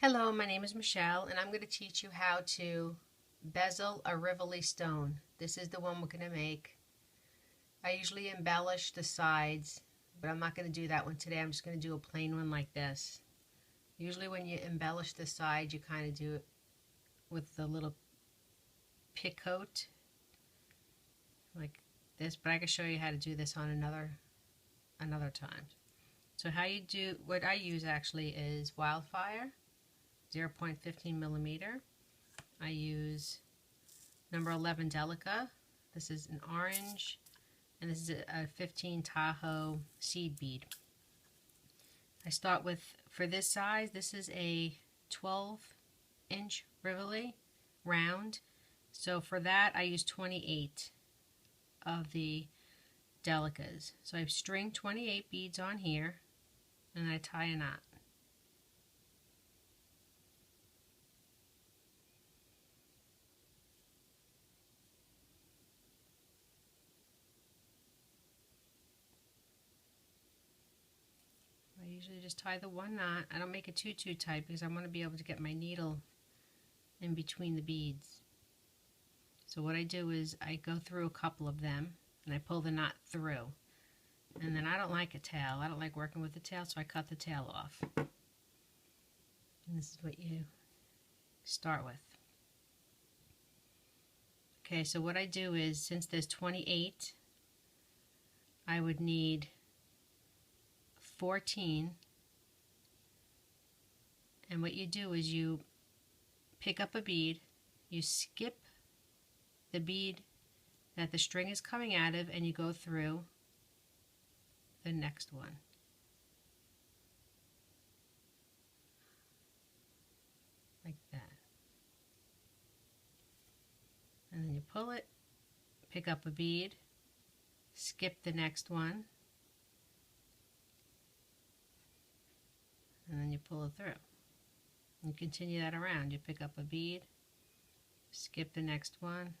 Hello, my name is Michelle and I'm going to teach you how to bezel a Rivoli stone. This is the one we're going to make. I usually embellish the sides, but I'm not going to do that one today. I'm just going to do a plain one like this. Usually when you embellish the sides, you kind of do it with the little picote like this, but I can show you how to do this on another time. So what I use actually is Wildfire 0.15 millimeter. I use number 11 Delica. This is an orange, and this is a 15 Tahoe seed bead. I start with, for this size, this is a 12-inch Rivoli round. So for that, I use 28 of the Delicas. So I string 28 beads on here, and I tie a knot. I usually just tie the one knot. I don't make it too tight because I want to be able to get my needle in between the beads. So what I do is I go through a couple of them and I pull the knot through. And then I don't like a tail. I don't like working with the tail, so I cut the tail off. And this is what you start with. Okay, so what I do is, since there's 28, I would need 14, and what you do is you pick up a bead, you skip the bead that the string is coming out of, and you go through the next one. Like that. And then you pull it, pick up a bead, skip the next one, and then you pull it through. And continue that around. You pick up a bead, skip the next one,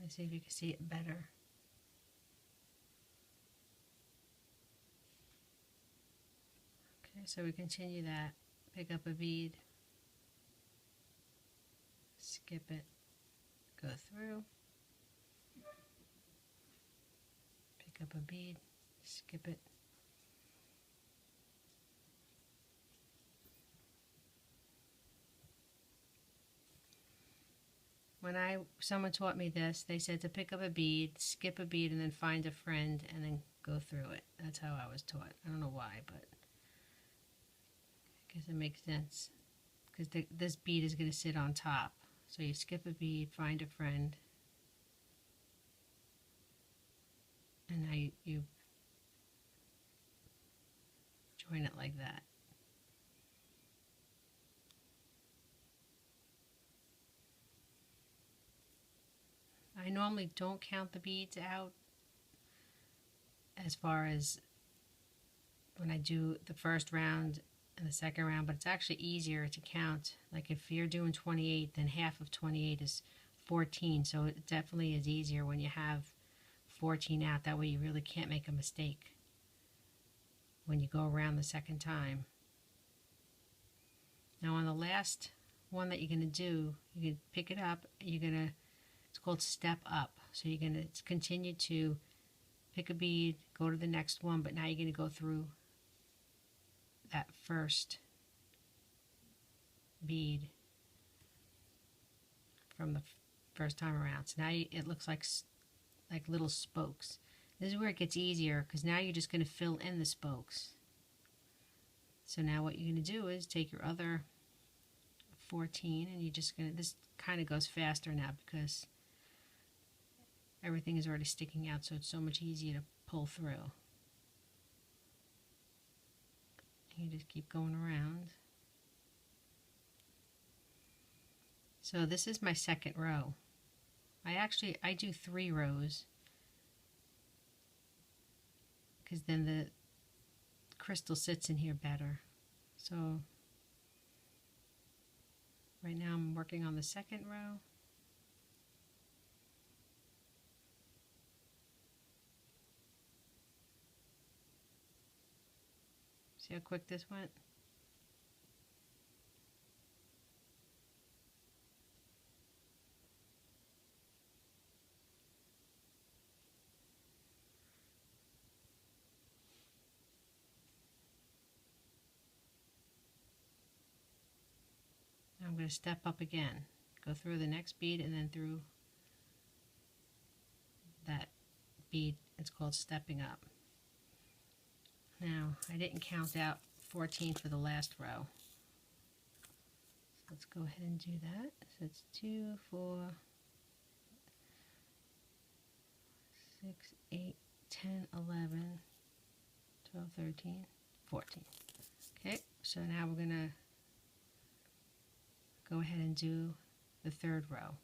let's see if you can see it better. Okay, so we continue that. Pick up a bead, skip it, go through, pick up a bead, skip it, when someone taught me this, they said to pick up a bead, skip a bead, and then find a friend, and then go through it. That's how I was taught. I don't know why, but I guess it makes sense, because this bead is going to sit on top. So you skip a bead, find a friend, and now you join it like that. I normally don't count the beads out as far as when I do the first round and the second round, but it's actually easier to count. Like if you're doing 28, then half of 28 is 14, so it definitely is easier when you have 14 out. That way you really can't make a mistake when you go around the second time. Now on the last one that you're going to do, you can pick it up, it's called step up. So you're going to continue to pick a bead, go to the next one, but now you're going to go through that first bead from the first time around. So now it looks like little spokes. This is where it gets easier, because now you're just going to fill in the spokes. So now what you're going to do is take your other 14 and you're just going to, this kind of goes faster now because everything is already sticking out, so it's so much easier to pull through. You just keep going around. So this is my second row. I do 3 rows, because then the crystal sits in here better. So right now I'm working on the second row. See how quick this went? Now I'm going to step up again. Go through the next bead and then through that bead. It's called stepping up. Now, I didn't count out 14 for the last row. So let's go ahead and do that. So it's 2, 4, 6, 8, 10, 11, 12, 13, 14. Okay, so now we're going to go ahead and do the third row.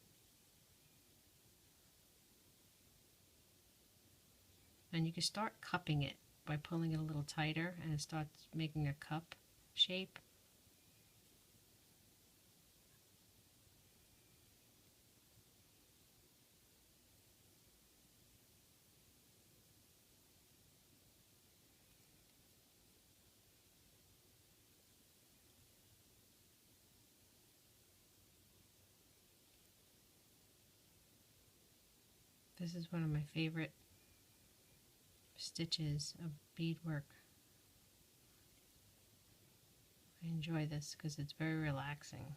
And you can start cupping it by pulling it a little tighter, and it starts making a cup shape. This is one of my favorite stitches of beadwork. I enjoy this because it's very relaxing.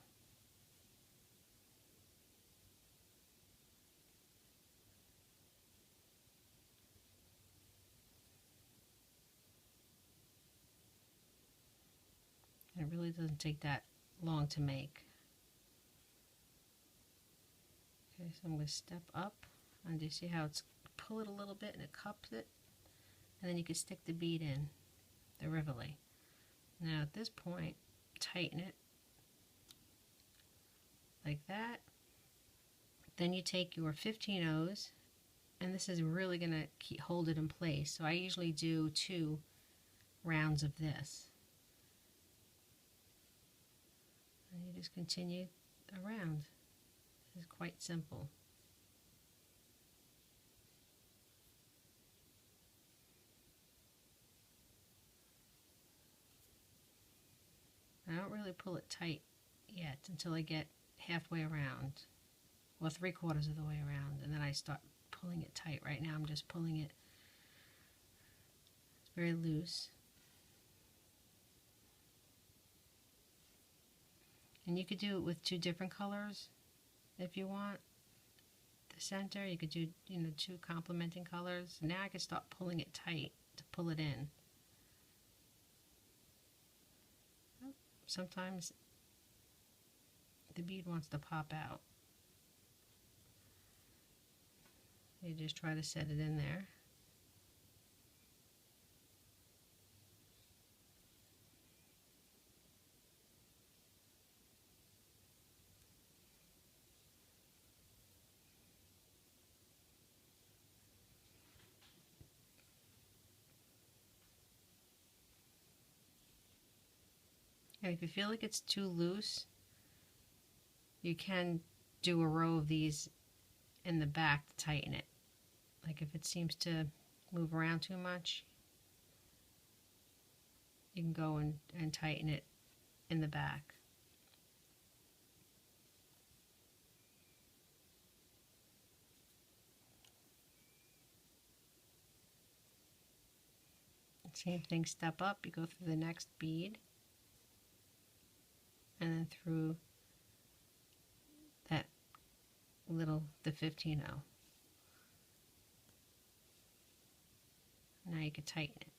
And it really doesn't take that long to make. Okay, so I'm going to step up, and you see how it's pull it a little bit and it cups it, and then you can stick the bead in, the Rivoli. Now at this point, tighten it like that. Then you take your 15 O's, and this is really going to hold it in place. So I usually do 2 rounds of this. And you just continue around. This is quite simple. I don't really pull it tight yet until I get halfway around, well, 3/4 of the way around, and then I start pulling it tight. Right now I'm just pulling it, it's very loose. And you could do it with 2 different colors if you want. The center, you could do, 2 complementing colors. Now I can start pulling it tight to pull it in. Sometimes the bead wants to pop out. You just try to set it in there. And if you feel like it's too loose, you can do a row of these in the back to tighten it. Like if it seems to move around too much, you can go and tighten it in the back. Same thing, step up, you go through the next bead, and then through that the 15 O. Now you can tighten it.